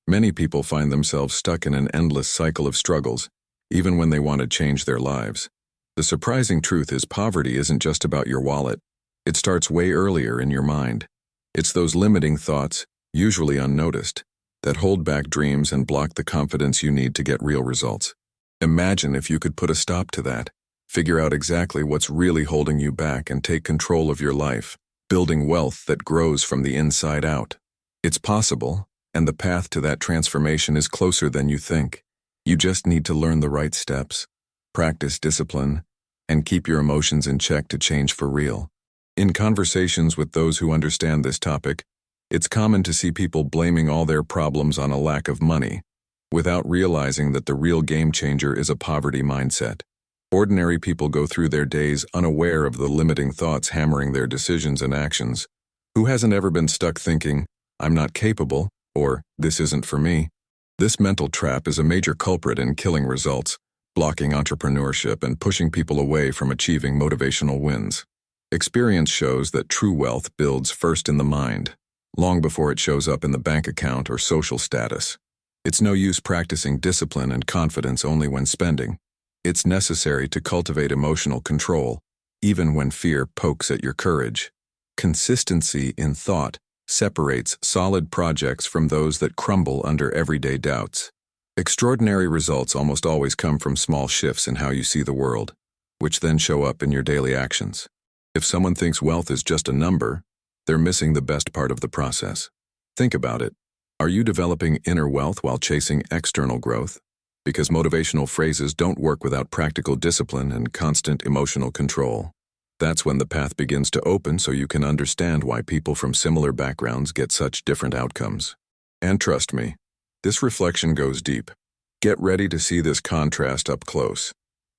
Many people find themselves stuck in an endless cycle of struggles, even when they want to change their lives. The surprising truth is poverty isn't just about your wallet. It starts way earlier in your mind. It's those limiting thoughts, usually unnoticed, that hold back dreams and block the confidence you need to get real results. Imagine if you could put a stop to that, figure out exactly what's really holding you back and take control of your life, building wealth that grows from the inside out. It's possible, and the path to that transformation is closer than you think. You just need to learn the right steps, practice discipline, and keep your emotions in check to change for real. In conversations with those who understand this topic, it's common to see people blaming all their problems on a lack of money, without realizing that the real game changer is a poverty mindset. Ordinary people go through their days unaware of the limiting thoughts hammering their decisions and actions. Who hasn't ever been stuck thinking, "I'm not capable," or "this isn't for me"? This mental trap is a major culprit in killing results, blocking entrepreneurship, and pushing people away from achieving motivational wins. Experience shows that true wealth builds first in the mind, long before it shows up in the bank account or social status. It's no use practicing discipline and confidence only when spending. It's necessary to cultivate emotional control, even when fear pokes at your courage. Consistency in thought separates solid projects from those that crumble under everyday doubts. Extraordinary results almost always come from small shifts in how you see the world, which then show up in your daily actions. If someone thinks wealth is just a number, they're missing the best part of the process. Think about it. Are you developing inner wealth while chasing external growth? Because motivational phrases don't work without practical discipline and constant emotional control. That's when the path begins to open so you can understand why people from similar backgrounds get such different outcomes. And trust me, this reflection goes deep. Get ready to see this contrast up close.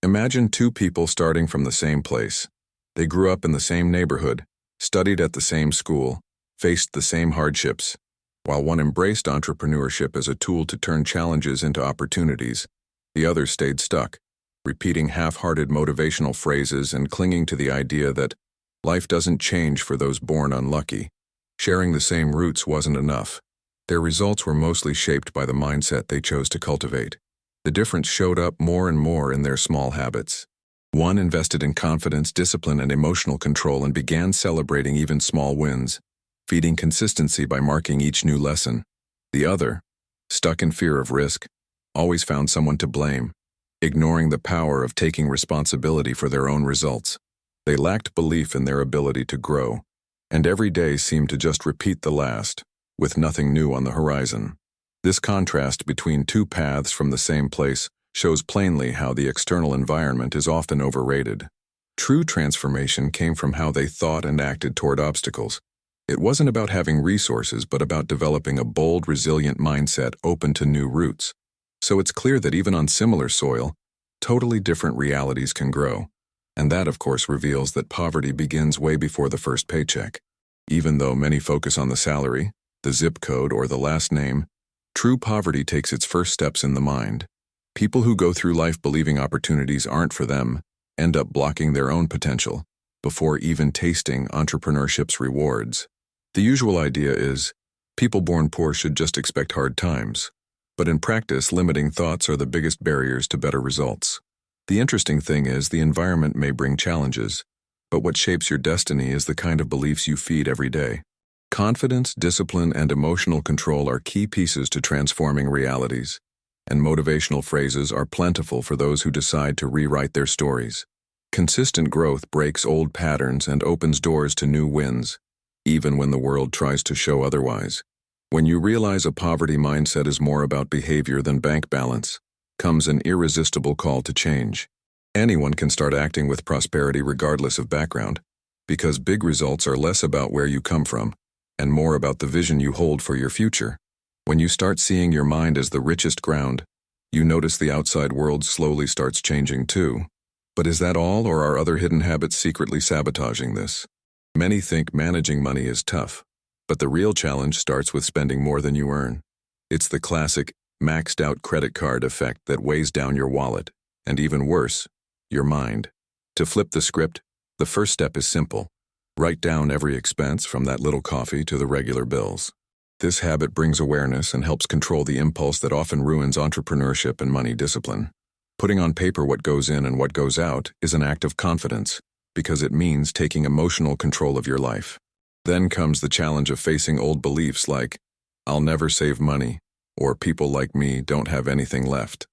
Imagine two people starting from the same place. They grew up in the same neighborhood, studied at the same school, faced the same hardships. While one embraced entrepreneurship as a tool to turn challenges into opportunities, the other stayed stuck, repeating half-hearted motivational phrases and clinging to the idea that life doesn't change for those born unlucky. Sharing the same roots wasn't enough. Their results were mostly shaped by the mindset they chose to cultivate. The difference showed up more and more in their small habits. One invested in confidence, discipline, and emotional control and began celebrating even small wins, feeding consistency by marking each new lesson. The other, stuck in fear of risk, always found someone to blame, ignoring the power of taking responsibility for their own results. They lacked belief in their ability to grow, and every day seemed to just repeat the last, with nothing new on the horizon. This contrast between two paths from the same place shows plainly how the external environment is often overrated. True transformation came from how they thought and acted toward obstacles. It wasn't about having resources, but about developing a bold, resilient mindset open to new routes. So it's clear that even on similar soil, totally different realities can grow. And that, of course, reveals that poverty begins way before the first paycheck. Even though many focus on the salary, the zip code, or the last name, true poverty takes its first steps in the mind. People who go through life believing opportunities aren't for them end up blocking their own potential before even tasting entrepreneurship's rewards. The usual idea is, people born poor should just expect hard times. But in practice, limiting thoughts are the biggest barriers to better results. The interesting thing is, the environment may bring challenges, but what shapes your destiny is the kind of beliefs you feed every day. Confidence, discipline, and emotional control are key pieces to transforming realities, and motivational phrases are plentiful for those who decide to rewrite their stories. Consistent growth breaks old patterns and opens doors to new wins, even when the world tries to show otherwise. When you realize a poverty mindset is more about behavior than bank balance, comes an irresistible call to change. Anyone can start acting with prosperity regardless of background, because big results are less about where you come from and more about the vision you hold for your future. When you start seeing your mind as the richest ground, you notice the outside world slowly starts changing too. But is that all, or are other hidden habits secretly sabotaging this? Many think managing money is tough, but the real challenge starts with spending more than you earn. It's the classic, maxed out credit card effect that weighs down your wallet, and even worse, your mind. To flip the script, the first step is simple. Write down every expense, from that little coffee to the regular bills. This habit brings awareness and helps control the impulse that often ruins entrepreneurship and money discipline. Putting on paper what goes in and what goes out is an act of confidence, because it means taking emotional control of your life. Then comes the challenge of facing old beliefs like, "I'll never save money," or "people like me don't have anything left."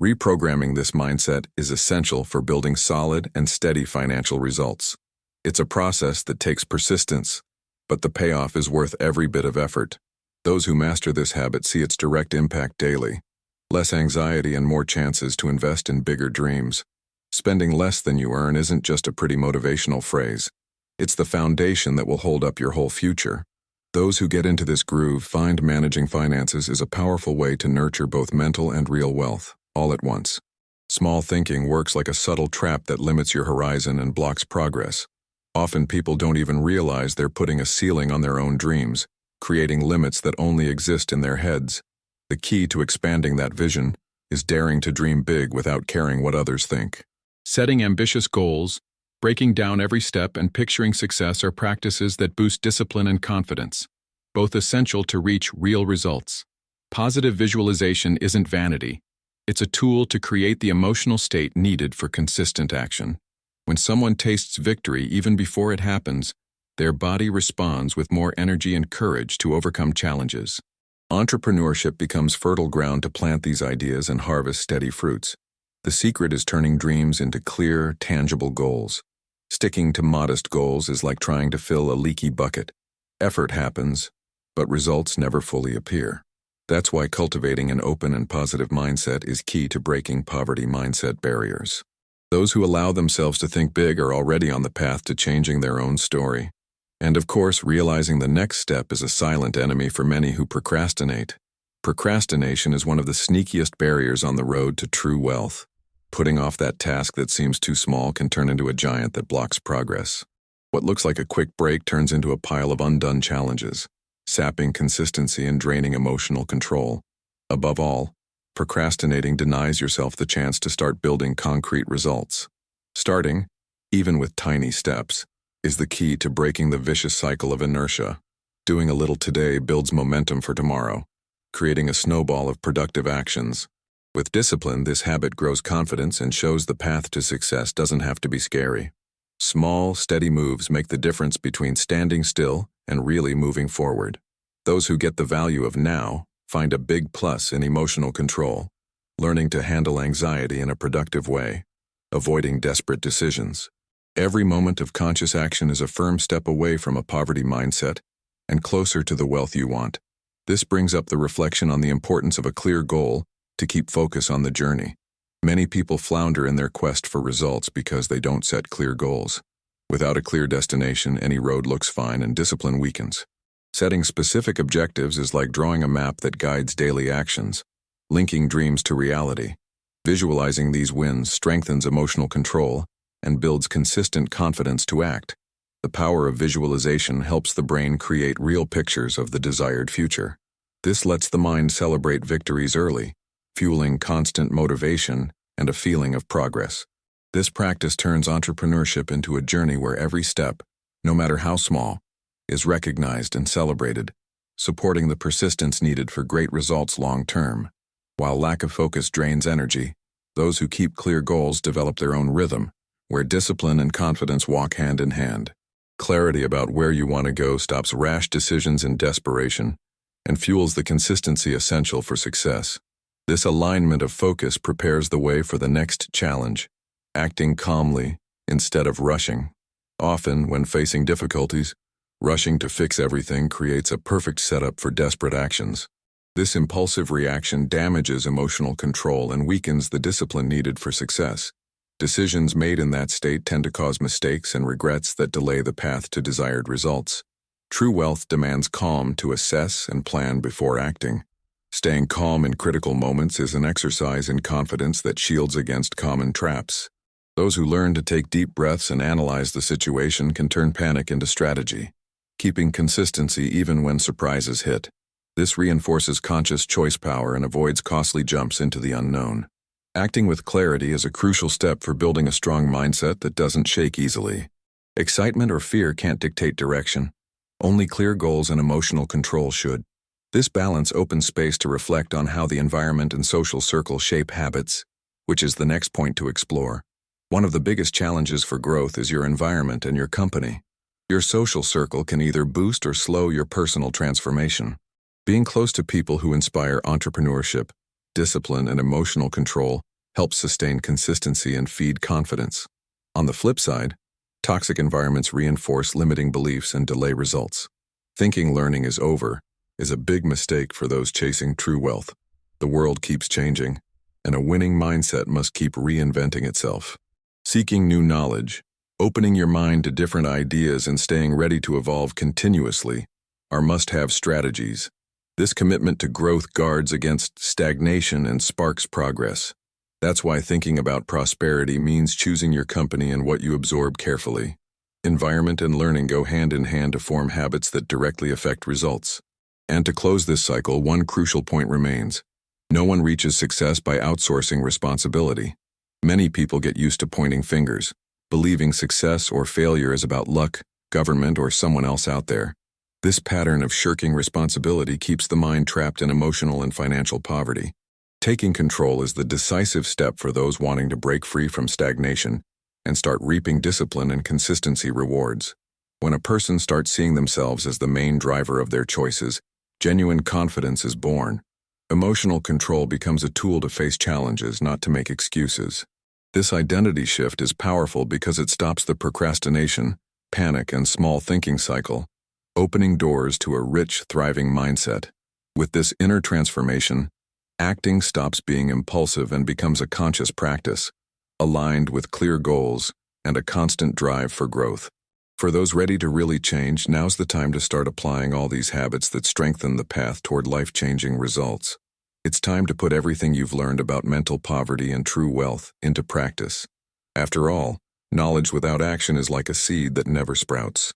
Reprogramming this mindset is essential for building solid and steady financial results. It's a process that takes persistence, but the payoff is worth every bit of effort. Those who master this habit see its direct impact daily. Less anxiety and more chances to invest in bigger dreams. Spending less than you earn isn't just a pretty motivational phrase. It's the foundation that will hold up your whole future. Those who get into this groove find managing finances is a powerful way to nurture both mental and real wealth, all at once. Small thinking works like a subtle trap that limits your horizon and blocks progress. Often people don't even realize they're putting a ceiling on their own dreams, creating limits that only exist in their heads. The key to expanding that vision is daring to dream big without caring what others think. Setting ambitious goals, breaking down every step, and picturing success are practices that boost discipline and confidence, both essential to reach real results. Positive visualization isn't vanity. It's a tool to create the emotional state needed for consistent action. When someone tastes victory even before it happens, their body responds with more energy and courage to overcome challenges. Entrepreneurship becomes fertile ground to plant these ideas and harvest steady fruits. The secret is turning dreams into clear, tangible goals. Sticking to modest goals is like trying to fill a leaky bucket. Effort happens, but results never fully appear. That's why cultivating an open and positive mindset is key to breaking poverty mindset barriers. Those who allow themselves to think big are already on the path to changing their own story. And of course, realizing the next step is a silent enemy for many who procrastinate. Procrastination is one of the sneakiest barriers on the road to true wealth. Putting off that task that seems too small can turn into a giant that blocks progress. What looks like a quick break turns into a pile of undone challenges, sapping consistency and draining emotional control. Above all, procrastinating denies yourself the chance to start building concrete results. Starting, even with tiny steps, is the key to breaking the vicious cycle of inertia. Doing a little today builds momentum for tomorrow, creating a snowball of productive actions. With discipline, this habit grows confidence and shows the path to success doesn't have to be scary. Small, steady moves make the difference between standing still and really moving forward. Those who get the value of now find a big plus in emotional control, learning to handle anxiety in a productive way, avoiding desperate decisions. Every moment of conscious action is a firm step away from a poverty mindset and closer to the wealth you want. This brings up the reflection on the importance of a clear goal to keep focus on the journey. Many people flounder in their quest for results because they don't set clear goals. Without a clear destination, any road looks fine and discipline weakens. Setting specific objectives is like drawing a map that guides daily actions, linking dreams to reality. Visualizing these wins strengthens emotional control and builds consistent confidence to act. The power of visualization helps the brain create real pictures of the desired future. This lets the mind celebrate victories early, fueling constant motivation and a feeling of progress. This practice turns entrepreneurship into a journey where every step, no matter how small, is recognized and celebrated, supporting the persistence needed for great results long term. While lack of focus drains energy, those who keep clear goals develop their own rhythm, where discipline and confidence walk hand in hand. Clarity about where you want to go stops rash decisions and desperation, and fuels the consistency essential for success. This alignment of focus prepares the way for the next challenge, acting calmly instead of rushing. Often, when facing difficulties, rushing to fix everything creates a perfect setup for desperate actions. This impulsive reaction damages emotional control and weakens the discipline needed for success. Decisions made in that state tend to cause mistakes and regrets that delay the path to desired results. True wealth demands calm to assess and plan before acting. Staying calm in critical moments is an exercise in confidence that shields against common traps. Those who learn to take deep breaths and analyze the situation can turn panic into strategy, keeping consistency even when surprises hit. This reinforces conscious choice power and avoids costly jumps into the unknown. Acting with clarity is a crucial step for building a strong mindset that doesn't shake easily. Excitement or fear can't dictate direction. Only clear goals and emotional control should. This balance opens space to reflect on how the environment and social circle shape habits, which is the next point to explore. One of the biggest challenges for growth is your environment and your company. Your social circle can either boost or slow your personal transformation. Being close to people who inspire entrepreneurship, discipline, and emotional control helps sustain consistency and feed confidence. On the flip side, toxic environments reinforce limiting beliefs and delay results. Thinking learning is over is a big mistake for those chasing true wealth. The world keeps changing, and a winning mindset must keep reinventing itself. Seeking new knowledge, opening your mind to different ideas, and staying ready to evolve continuously are must-have strategies. This commitment to growth guards against stagnation and sparks progress. That's why thinking about prosperity means choosing your company and what you absorb carefully. Environment and learning go hand in hand to form habits that directly affect results. And to close this cycle, one crucial point remains. No one reaches success by outsourcing responsibility. Many people get used to pointing fingers, believing success or failure is about luck, government, or someone else out there. This pattern of shirking responsibility keeps the mind trapped in emotional and financial poverty. Taking control is the decisive step for those wanting to break free from stagnation and start reaping discipline and consistency rewards. When a person starts seeing themselves as the main driver of their choices, genuine confidence is born. Emotional control becomes a tool to face challenges, not to make excuses. This identity shift is powerful because it stops the procrastination, panic, and small thinking cycle, opening doors to a rich, thriving mindset. With this inner transformation, acting stops being impulsive and becomes a conscious practice, aligned with clear goals and a constant drive for growth. For those ready to really change, now's the time to start applying all these habits that strengthen the path toward life-changing results. It's time to put everything you've learned about mental poverty and true wealth into practice. After all, knowledge without action is like a seed that never sprouts.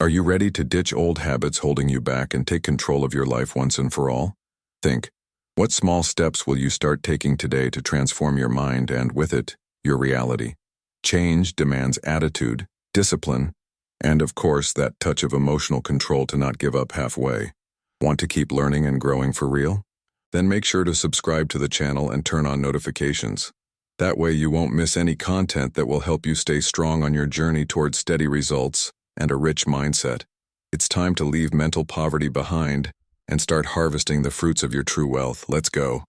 Are you ready to ditch old habits holding you back and take control of your life once and for all? Think, what small steps will you start taking today to transform your mind and, with it, your reality? Change demands attitude, discipline, and of course that touch of emotional control to not give up halfway. Want to keep learning and growing for real? Then make sure to subscribe to the channel and turn on notifications. That way you won't miss any content that will help you stay strong on your journey towards steady results and a rich mindset. It's time to leave mental poverty behind and start harvesting the fruits of your true wealth. Let's go.